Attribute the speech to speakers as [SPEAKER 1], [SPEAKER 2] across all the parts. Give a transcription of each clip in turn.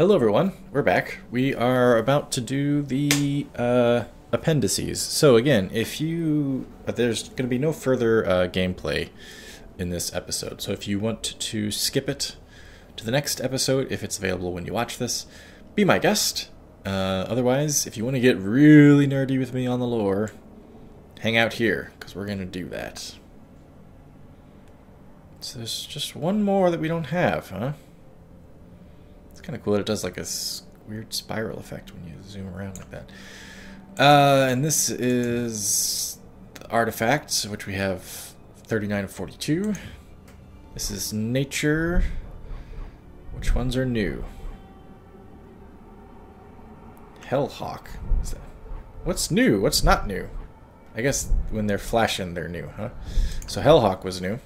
[SPEAKER 1] Hello everyone, we're back. We are about to do the appendices. So again, there's going to be no further gameplay in this episode. So if you want to skip it to the next episode, if it's available when you watch this, be my guest. Otherwise, if you want to get really nerdy with me on the lore, hang out here, because we're going to do that. So there's just one more that we don't have, huh? It's kind of cool that it does like a weird spiral effect when you zoom around like that. And this is the artifacts, which we have 39 of 42. This is nature. Which ones are new? Hellhawk. Is that? What's new? What's not new? I guess when they're flashing, they're new, huh? So Hellhawk was new.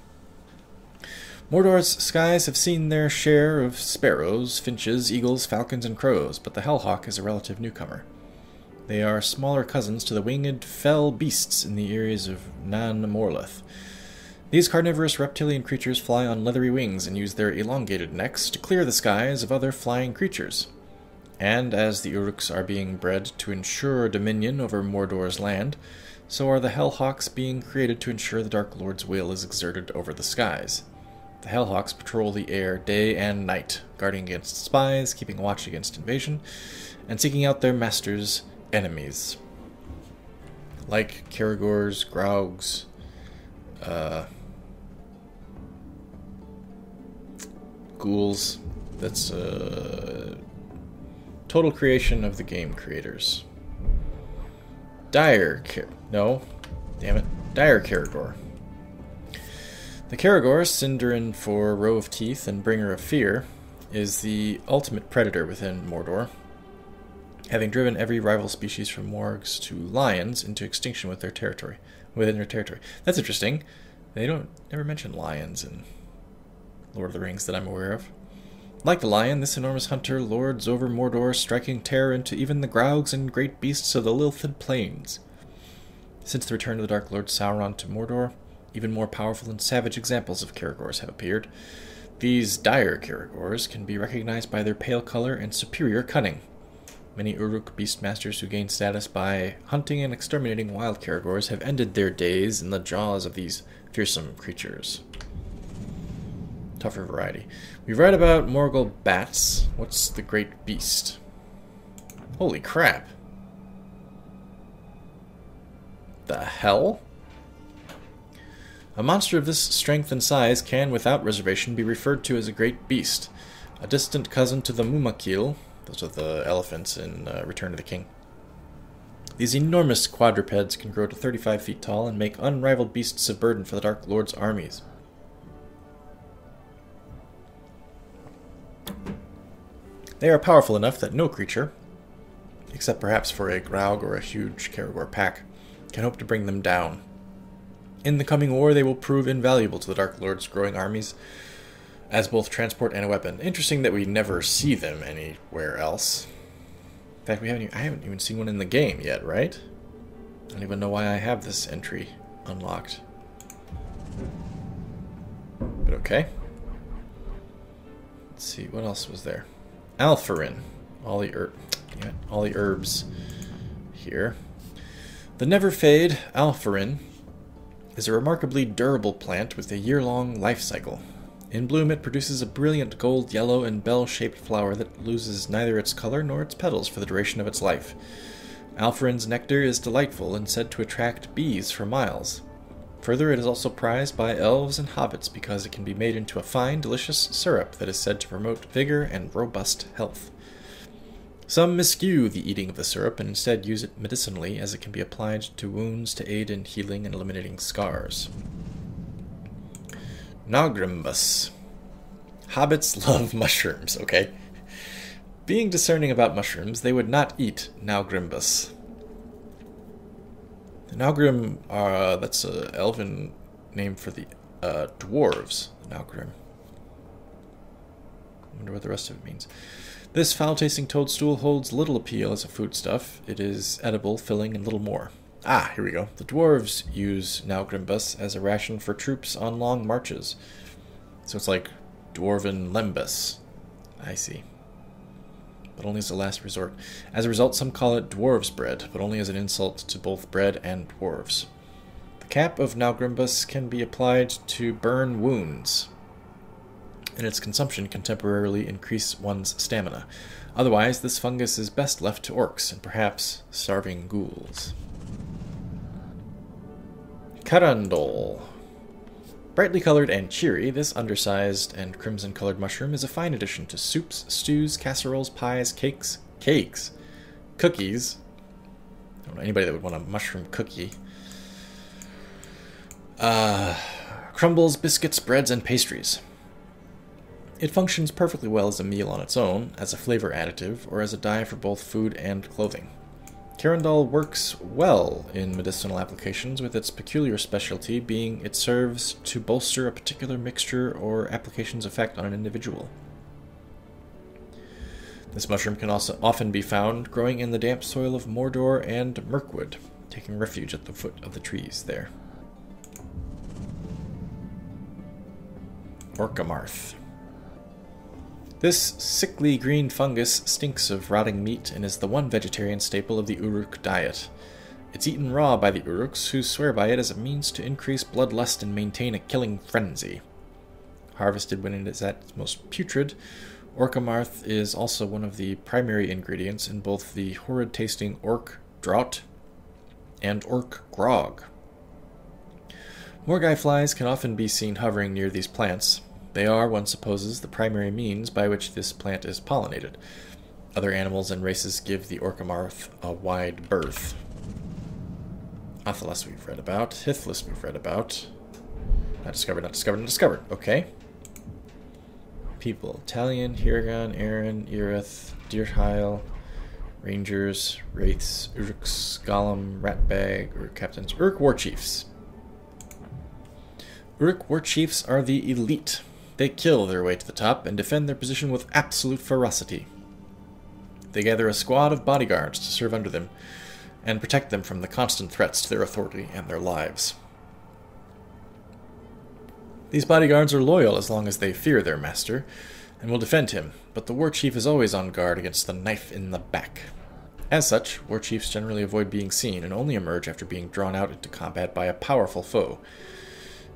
[SPEAKER 1] Mordor's skies have seen their share of sparrows, finches, eagles, falcons, and crows, but the Hellhawk is a relative newcomer. They are smaller cousins to the winged fell beasts in the areas of Monolith. These carnivorous reptilian creatures fly on leathery wings and use their elongated necks to clear the skies of other flying creatures. And as the Uruks are being bred to ensure dominion over Mordor's land, so are the Hellhawks being created to ensure the Dark Lord's will is exerted over the skies. The Hellhawks patrol the air day and night, guarding against spies, keeping watch against invasion, and seeking out their master's enemies. Like Caragors, Graugs, ghouls. That's a total creation of the game creators. Dire Caragor. The Caragor, Sindarin for Row of Teeth and Bringer of Fear, is the ultimate predator within Mordor, having driven every rival species from wargs to lions into extinction within their territory. That's interesting. They never mention lions in Lord of the Rings that I'm aware of. Like the lion, this enormous hunter lords over Mordor, striking terror into even the Graugs and great beasts of the Lilthid Plains. Since the return of the Dark Lord Sauron to Mordor, even more powerful and savage examples of Caragors have appeared. These dire Caragors can be recognized by their pale color and superior cunning. Many Uruk beastmasters who gain status by hunting and exterminating wild Caragors have ended their days in the jaws of these fearsome creatures. Tougher variety. We read about Morgul bats. What's the great beast? Holy crap. The hell? A monster of this strength and size can, without reservation, be referred to as a great beast, a distant cousin to the Mumakil, those are the elephants in Return of the King. These enormous quadrupeds can grow to 35 feet tall and make unrivaled beasts of burden for the Dark Lord's armies. They are powerful enough that no creature, except perhaps for a Graug or a huge Caragor pack, can hope to bring them down. In the coming war, they will prove invaluable to the Dark Lord's growing armies, as both transport and a weapon. Interesting that we never see them anywhere else. In fact, I haven't even seen one in the game yet, right? I don't even know why I have this entry unlocked. But okay. Let's see, what else was there? Alpharin. All the herbs here. The Never Fade Alpharin is a remarkably durable plant with a year-long life cycle. In bloom, it produces a brilliant gold, yellow, and bell-shaped flower that loses neither its color nor its petals for the duration of its life. Alpharin's nectar is delightful and said to attract bees for miles. Further, it is also prized by elves and hobbits because it can be made into a fine, delicious syrup that is said to promote vigor and robust health. Some miscue the eating of the syrup and instead use it medicinally, as it can be applied to wounds to aid in healing and eliminating scars. Naugrimbus. Hobbits love mushrooms, okay? Being discerning about mushrooms, they would not eat Naugrimbus. Naugrim, that's an elven name for the dwarves. Naugrim. I wonder what the rest of it means. This foul-tasting toadstool holds little appeal as a foodstuff. It is edible, filling, and little more. Ah, here we go. The dwarves use Naugrimbus as a ration for troops on long marches. So it's like Dwarven Lembas. I see. but only as a last resort. As a result, some call it dwarves' bread, but only as an insult to both bread and dwarves. The cap of Naugrimbus can be applied to burn wounds, and its consumption can temporarily increase one's stamina. Otherwise, this fungus is best left to orcs and perhaps starving ghouls. Carandol. Brightly colored and cheery, this undersized and crimson-colored mushroom is a fine addition to soups, stews, casseroles, pies, cakes, cookies. I don't know anybody that would want a mushroom cookie. Crumbles, biscuits, breads, and pastries. It functions perfectly well as a meal on its own, as a flavor additive, or as a dye for both food and clothing. Carandol works well in medicinal applications, with its peculiar specialty being it serves to bolster a particular mixture or application's effect on an individual. This mushroom can also often be found growing in the damp soil of Mordor and Mirkwood, taking refuge at the foot of the trees there. Orcamarth. This sickly green fungus stinks of rotting meat and is the one vegetarian staple of the Uruk diet. It's eaten raw by the Uruks, who swear by it as a means to increase bloodlust and maintain a killing frenzy. Harvested when it is at its most putrid, Orcamarth is also one of the primary ingredients in both the horrid-tasting Orc Draught and Orc Grog. Morgai flies can often be seen hovering near these plants. They are, one supposes, the primary means by which this plant is pollinated. Other animals and races give the Orcamarth a wide berth. Athalas we've read about. Hithless we've read about. Not discovered, not discovered, not discovered. Okay. People. Talion, Hiragon, Aaron, Irith, Dirtile, Rangers, Wraiths, Uruks, Gollum, Ratbag, Uruk Captains, Uruk War Chiefs. Uruk War Chiefs are the elite. They kill their way to the top and defend their position with absolute ferocity. They gather a squad of bodyguards to serve under them and protect them from the constant threats to their authority and their lives. These bodyguards are loyal as long as they fear their master and will defend him, but the war chief is always on guard against the knife in the back. As such, war chiefs generally avoid being seen and only emerge after being drawn out into combat by a powerful foe.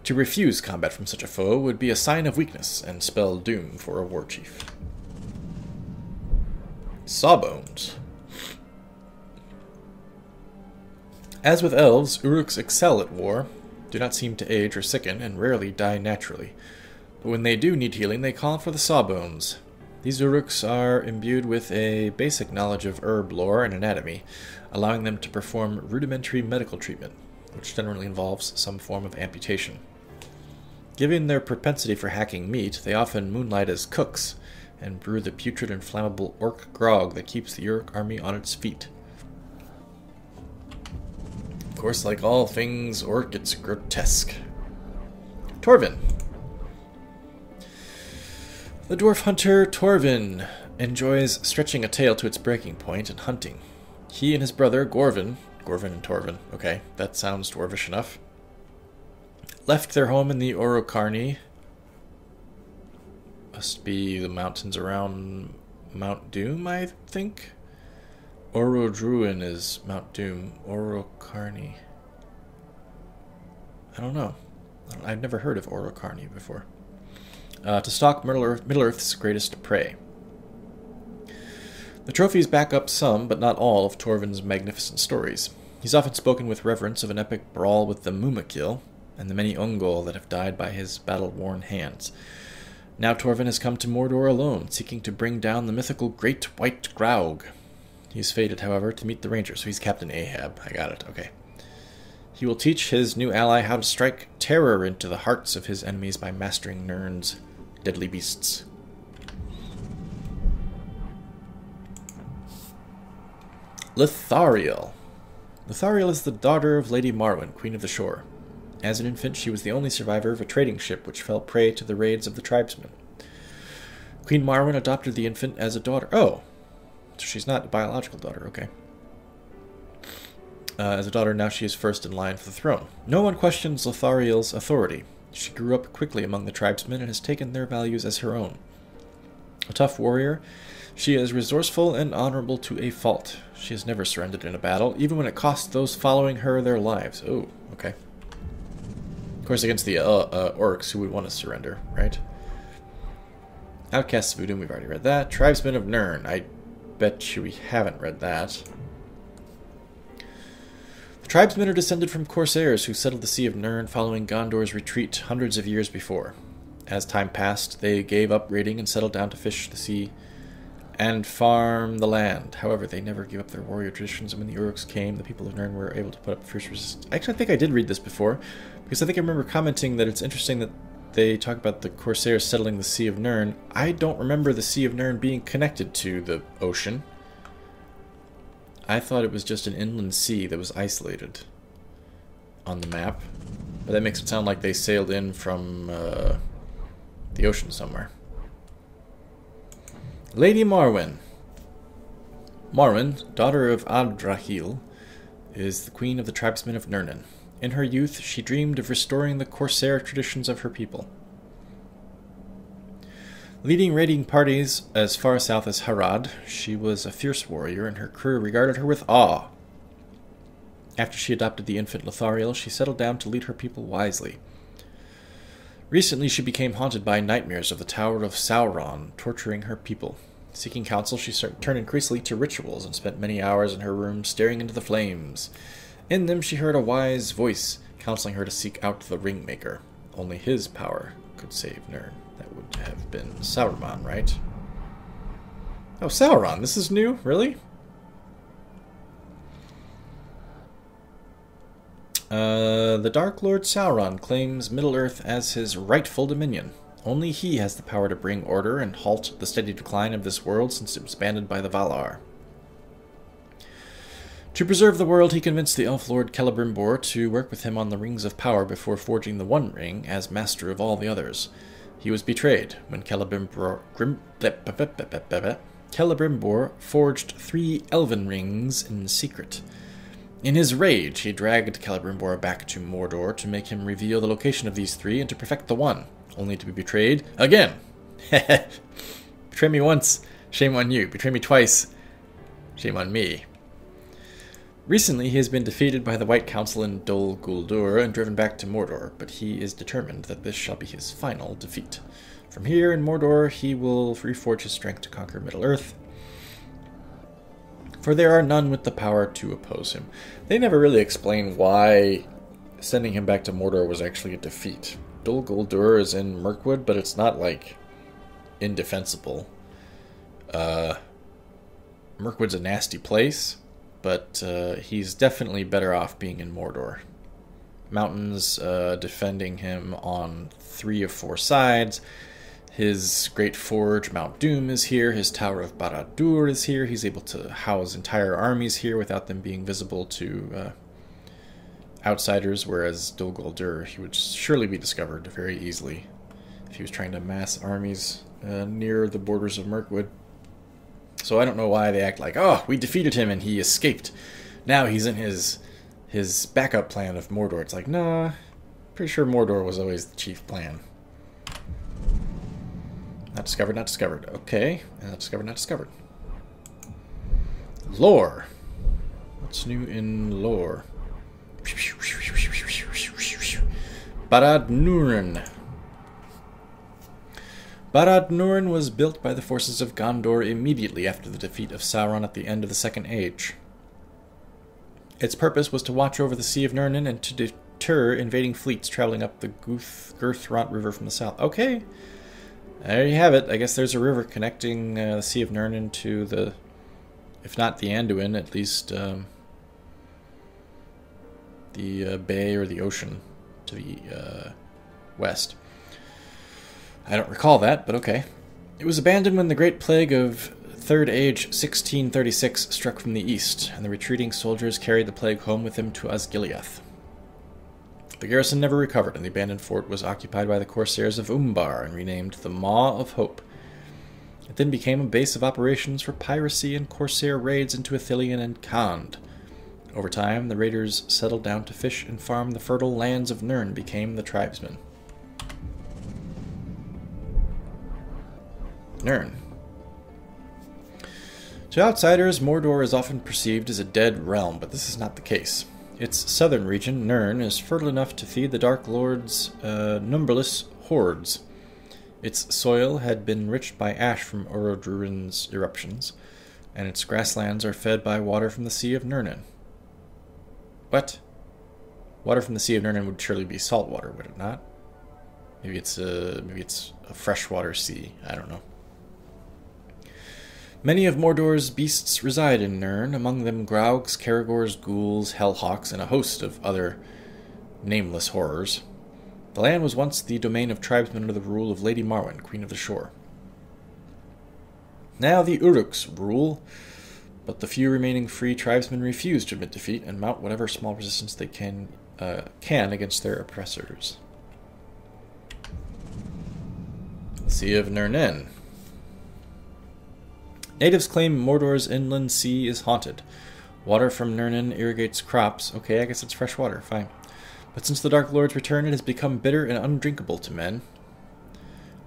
[SPEAKER 1] To refuse combat from such a foe would be a sign of weakness and spell doom for a war chief. Sawbones. As with elves, Uruks excel at war, do not seem to age or sicken, and rarely die naturally. But when they do need healing, they call for the Sawbones. These Uruks are imbued with a basic knowledge of herb lore and anatomy, allowing them to perform rudimentary medical treatment, which generally involves some form of amputation. Given their propensity for hacking meat, they often moonlight as cooks and brew the putrid and flammable orc grog that keeps the Uruk army on its feet. Of course, like all things orc, it's grotesque. Torvin. The dwarf hunter Torvin enjoys stretching a tail to its breaking point and hunting. He and his brother Gorvin and Torvin, okay, that sounds dwarvish enough, left their home in the Orokarni, must be the mountains around Mount Doom, I think? Orodruin is Mount Doom. Orokarni. I don't know. I've never heard of Orokarni before. To stalk Middle-earth's greatest prey. The trophies back up some, but not all, of Torvin's magnificent stories. He's often spoken with reverence of an epic brawl with the Mumakil, and the many Ungol that have died by his battle-worn hands. Now Torvin has come to Mordor alone, seeking to bring down the mythical Great White Graug. He's fated, however, to meet the Ranger, so he's Captain Ahab. I got it, okay. He will teach his new ally how to strike terror into the hearts of his enemies by mastering Nirn's deadly beasts. Lithariel. Lithariel is the daughter of Lady Marwen, Queen of the Shore. As an infant, she was the only survivor of a trading ship which fell prey to the raids of the tribesmen. Queen Marwen adopted the infant as a daughter. Oh, so she's not a biological daughter, okay. As a daughter, now she is first in line for the throne. No one questions Lithariel's authority. She grew up quickly among the tribesmen and has taken their values as her own. A tough warrior, She is resourceful and honorable to a fault. She has never surrendered in a battle, even when it cost those following her their lives. Oh, okay. Of course, against the orcs, who would want to surrender, right? Outcasts of Udun, we've already read that. Tribesmen of Nirn, I bet you we haven't read that. The tribesmen are descended from corsairs who settled the Sea of Nirn following Gondor's retreat hundreds of years before. As time passed, they gave up raiding and settled down to fish the sea and farm the land. However, they never gave up their warrior traditions, and when the Uruks came, the people of Nirn were able to put up fierce resistance. Actually, I think I did read this before, because I think I remember commenting that it's interesting that they talk about the Corsairs settling the Sea of Nirn. I don't remember the Sea of Nirn being connected to the ocean. I thought it was just an inland sea that was isolated on the map. But that makes it sound like they sailed in from the ocean somewhere. Lady Marwen. Marwen, daughter of Adrahil, is the queen of the tribesmen of Nirnen. In her youth, she dreamed of restoring the Corsair traditions of her people. Leading raiding parties as far south as Harad, she was a fierce warrior, and her crew regarded her with awe. After she adopted the infant Lothariel, she settled down to lead her people wisely. Recently, she became haunted by nightmares of the Tower of Sauron, torturing her people. Seeking counsel, she turned increasingly to rituals and spent many hours in her room staring into the flames. In them, she heard a wise voice counseling her to seek out the Ringmaker. Only his power could save Nirn. That would have been Sauron, right? Oh, Sauron. This is new? Really? The Dark Lord Sauron claims Middle-earth as his rightful dominion. Only he has the power to bring order and halt the steady decline of this world since it was abandoned by the Valar. To preserve the world, he convinced the Elf Lord Celebrimbor to work with him on the Rings of Power before forging the One Ring as master of all the others. He was betrayed when Celebrimbor forged 3 elven rings in secret. In his rage, he dragged Celebrimbor back to Mordor to make him reveal the location of these 3 and to perfect the one, only to be betrayed again. Betray me once, shame on you. Betray me twice, shame on me. Recently, he has been defeated by the White Council in Dol Guldur and driven back to Mordor, but he is determined that this shall be his final defeat. From here in Mordor, he will reforge his strength to conquer Middle-earth, for there are none with the power to oppose him. They never really explain why sending him back to Mordor was actually a defeat. Dol Guldur is in Mirkwood, but it's not, like, indefensible. Mirkwood's a nasty place, but he's definitely better off being in Mordor. Mountains defending him on 3 of 4 sides. His great forge, Mount Doom, is here. His Tower of Barad-dûr is here. He's able to house entire armies here without them being visible to outsiders, whereas Dol Guldur, he would surely be discovered very easily if he was trying to mass armies near the borders of Mirkwood. So I don't know why they act like, oh, we defeated him and he escaped. Now he's in his backup plan of Mordor. It's like, nah, pretty sure Mordor was always the chief plan. Not discovered, not discovered. Okay, not discovered, not discovered. Lore. What's new in lore? Barad-dûr. Barad-dûr was built by the forces of Gondor immediately after the defeat of Sauron at the end of the Second Age. Its purpose was to watch over the Sea of Nirn and to deter invading fleets traveling up the Gurthront River from the south. Okay, there you have it. I guess there's a river connecting the Sea of Nirn to the, if not the Anduin, at least the bay or the ocean to the west. I don't recall that, but okay. It was abandoned when the Great Plague of Third Age 1636 struck from the east, and the retreating soldiers carried the plague home with them to Osgiliath. The garrison never recovered, and the abandoned fort was occupied by the Corsairs of Umbar and renamed the Maw of Hope. It then became a base of operations for piracy and Corsair raids into Ithilien and Khand. Over time, the raiders settled down to fish and farm the fertile lands of Nirn, became the tribesmen. Nirn. To outsiders, Mordor is often perceived as a dead realm, but this is not the case. Its southern region, Nirn, is fertile enough to feed the Dark Lord's numberless hordes. Its soil had been enriched by ash from Orodruin's eruptions, and its grasslands are fed by water from the Sea of Nirnen. What? Water from the Sea of Nirnen would surely be salt water, would it not? Maybe it's a freshwater sea. I don't know. Many of Mordor's beasts reside in Nirn, among them Graugs, Caragors, ghouls, hellhawks, and a host of other nameless horrors. The land was once the domain of tribesmen under the rule of Lady Marwen, Queen of the Shore. Now the Uruks rule, but the few remaining free tribesmen refuse to admit defeat and mount whatever small resistance they can against their oppressors. Sea of Nirnen. Natives claim Mordor's inland sea is haunted. Water from Nirnen irrigates crops. Okay, I guess it's fresh water. Fine. But since the Dark Lord's return, it has become bitter and undrinkable to men.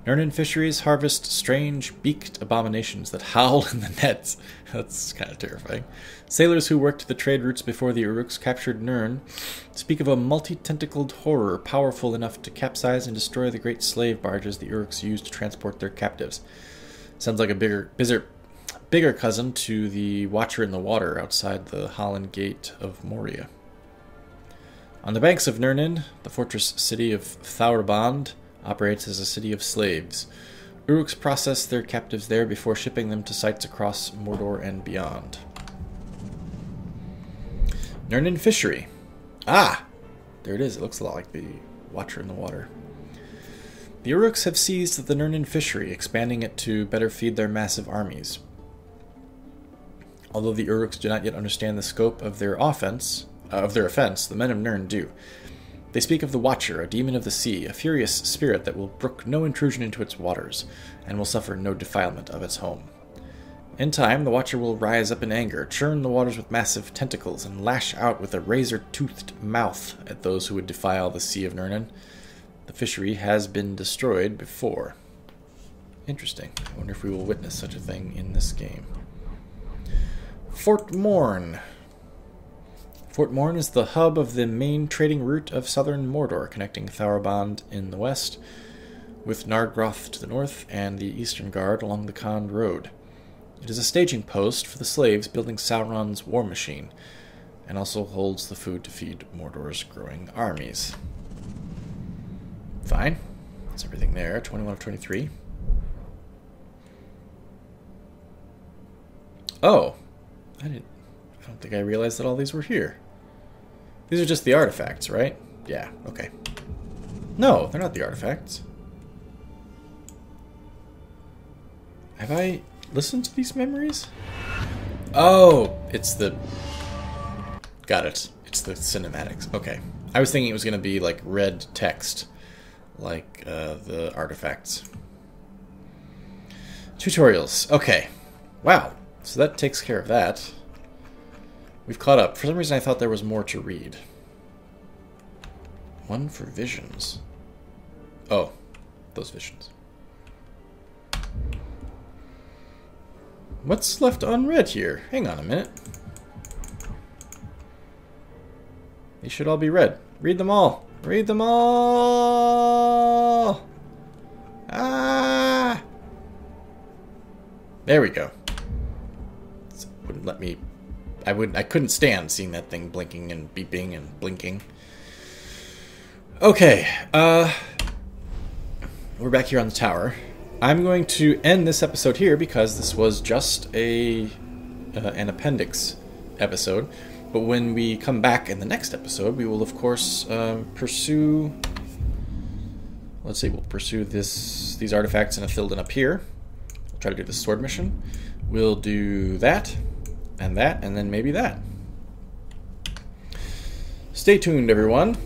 [SPEAKER 1] Nirnen fisheries harvest strange, beaked abominations that howl in the nets. That's kind of terrifying. Sailors who worked the trade routes before the Uruks captured Nirn speak of a multi-tentacled horror powerful enough to capsize and destroy the great slave barges the Uruks used to transport their captives. Sounds like a bigger cousin to the Watcher in the Water outside the Holland Gate of Moria. On the banks of Nirnen, the fortress city of Thaurband operates as a city of slaves. Uruks process their captives there before shipping them to sites across Mordor and beyond. Nirnen Fishery. Ah! There it is. It looks a lot like the Watcher in the Water. The Uruks have seized the Nirnen Fishery, expanding it to better feed their massive armies. Although the Uruks do not yet understand the scope of their offense, the men of Nirn do. They speak of the Watcher, a demon of the sea, a furious spirit that will brook no intrusion into its waters, and will suffer no defilement of its home. In time, the Watcher will rise up in anger, churn the waters with massive tentacles, and lash out with a razor-toothed mouth at those who would defile the Sea of Nirnen. The fishery has been destroyed before. Interesting. I wonder if we will witness such a thing in this game. Fort Morn. Fort Morn is the hub of the main trading route of southern Mordor, connecting Thaurband in the west with Nargothrond to the north and the Eastern Guard along the Khand Road. It is a staging post for the slaves building Sauron's war machine, and also holds the food to feed Mordor's growing armies. Fine. That's everything there. 21 of 23. Oh. I don't think I realized that all these were here. These are just the artifacts, right? Yeah, okay. No, they're not the artifacts. Have I listened to these memories? Oh, it's the... Got it. It's the cinematics. Okay. I was thinking it was going to be like red text, like the artifacts. Tutorials. Okay. Wow. So that takes care of that. We've caught up. For some reason I thought there was more to read. One for visions. Oh, those visions. What's left unread here? Hang on a minute. They should all be read. Read them all. Read them all. Ah! There we go. It wouldn't let me... I couldn't stand seeing that thing blinking and beeping and blinking. Okay, we're back here on the tower. I'm going to end this episode here because this was just an appendix episode. But when we come back in the next episode, we will of course pursue. Let's see, we'll pursue these artifacts in a Thilden up here. We'll try to do the sword mission. We'll do that. And then maybe that. Stay tuned, everyone.